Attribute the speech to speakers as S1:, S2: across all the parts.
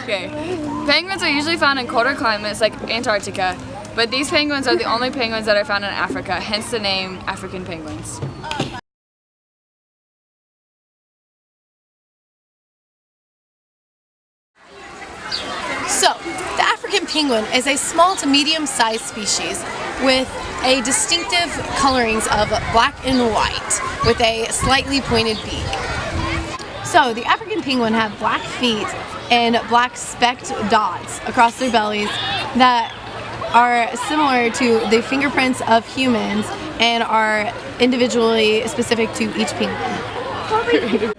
S1: Okay. Penguins are usually found in colder climates like Antarctica, but these penguins are the only penguins that are found in Africa, hence the name African penguins.
S2: So, the African penguin is a small to medium-sized species with a distinctive colorings of black and white with a slightly pointed beak. So, the African penguin have black feet and black specked dots across their bellies that are similar to the fingerprints of humans and are individually specific to each penguin.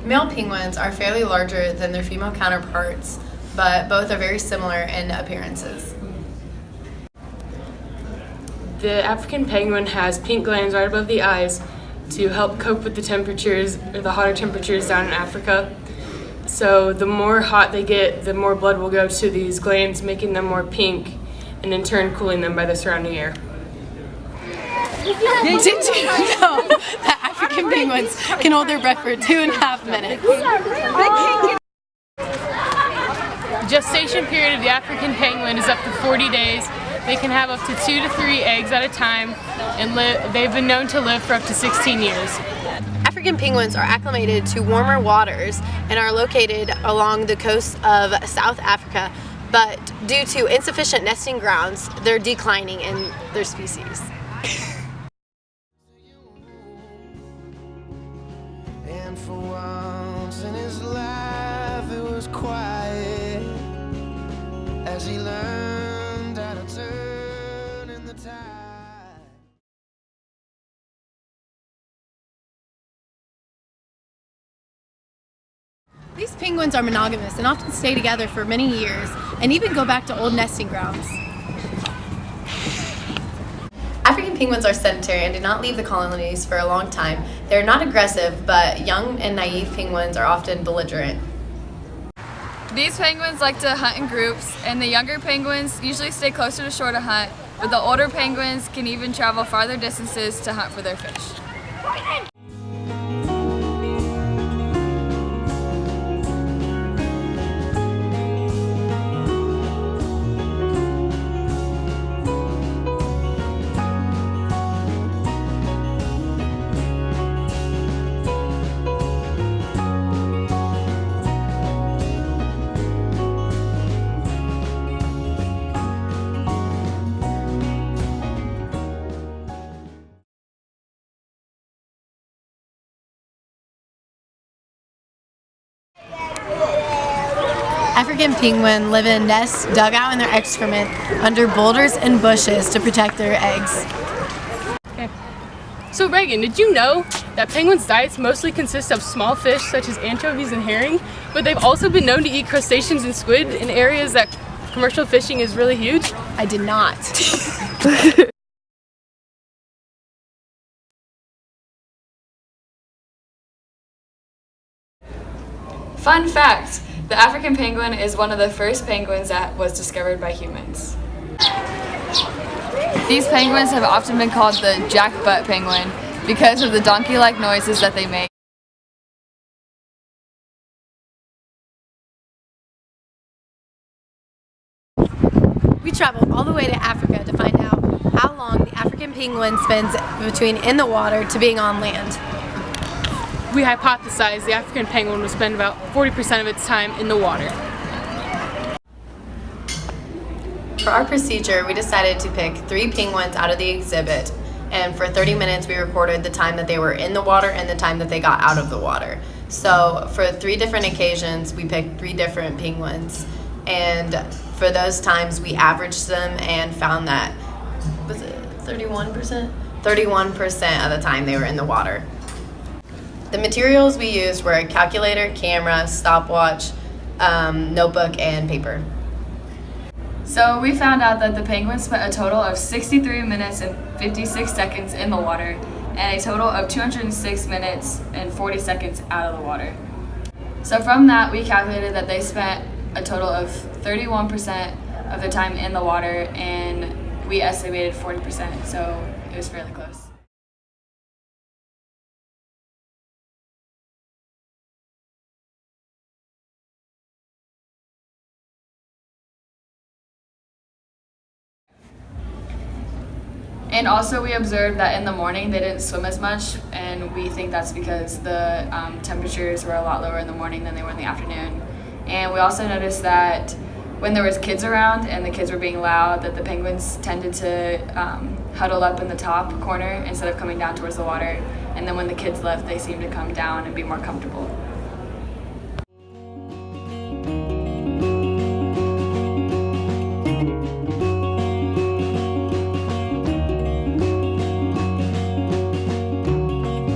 S2: Male penguins are fairly larger than their female counterparts, but both are very similar in appearances.
S3: The African penguin has pink glands right above the eyes to help cope with the temperatures, or the hotter temperatures down in Africa. So the more hot they get, the more blood will go to these glands, making them more pink, and in turn cooling them by the surrounding air.
S2: Did you know that African penguins can hold their breath for 2.5 minutes?
S3: Gestation period of the African penguin is up to 40 days. They can have up to 2 to 3 eggs at a time, and they've been known to live for up to 16 years.
S2: African penguins are acclimated to warmer waters and are located along the coast of South Africa, but due to insufficient nesting grounds, they're declining in their species.
S4: And for once in his life it was quiet as he learned how to turn in the tide.
S2: These penguins are monogamous and often stay together for many years and even go back to old nesting grounds. African penguins are sedentary and do not leave the colonies for a long time. They are not aggressive, but young and naive penguins are often belligerent.
S1: These penguins like to hunt in groups, and the younger penguins usually stay closer to shore to hunt, but the older penguins can even travel farther distances to hunt for their fish.
S2: African penguins live in nests dug out in their excrement under boulders and bushes to protect their eggs.
S3: Okay. So Reagan, did you know that penguins' diets mostly consist of small fish such as anchovies and herring, but they've also been known to eat crustaceans and squid in areas that commercial fishing is really huge?
S2: I did not.
S1: Fun fact! The African penguin is one of the first penguins that was discovered by humans. These penguins have often been called the jackbutt penguin because of the donkey-like noises that they make.
S2: We traveled all the way to Africa to find out how long the African penguin spends between in the water to being on land.
S3: We hypothesized the African penguin will spend about 40% of its time in the water.
S2: For our procedure, we decided to pick 3 penguins out of the exhibit, and for 30 minutes we recorded the time that they were in the water and the time that they got out of the water. So for 3 different occasions, we picked 3 different penguins, and for those times we averaged them and found that, was it 31%? 31% of the time they were in the water. The materials we used were a calculator, camera, stopwatch, notebook, and paper.
S1: So we found out that the penguins spent a total of 63 minutes and 56 seconds in the water, and a total of 206 minutes and 40 seconds out of the water. So from that, we calculated that they spent a total of 31% of their time in the water, and we estimated 40%, so it was fairly close. And also we observed that in the morning they didn't swim as much, and we think that's because the temperatures were a lot lower in the morning than they were in the afternoon. And we also noticed that when there was kids around and the kids were being loud, that the penguins tended to huddle up in the top corner instead of coming down towards the water. And then when the kids left, they seemed to come down and be more comfortable.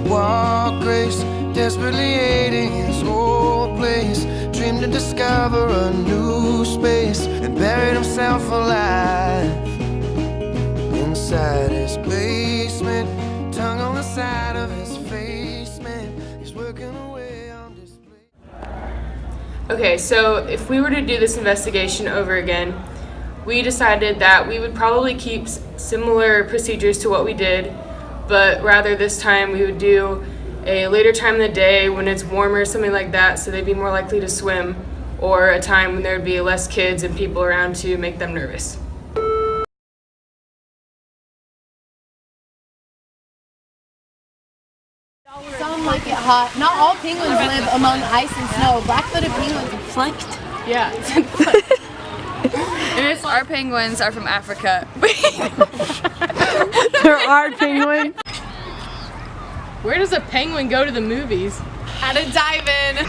S4: Walk Grace, desperately hating his old place, dreamed to discover a new space, and buried himself alive inside his basement, tongue on the side of his face, man, he's working away on display.
S3: Okay, so if we were to do this investigation over again, we decided that we would probably keep similar procedures to what we did, but rather this time we would do a later time in the day when it's warmer, something like that, so they'd be more likely to swim, or a time when there'd be less kids and people around to make them nervous.
S2: Some like it hot. Not all penguins live among ice and snow. Black-footed penguins are flanked.
S3: Yeah.
S1: Our penguins are from Africa.
S5: There are penguins.
S3: Where does a penguin go to the movies?
S2: How to dive in.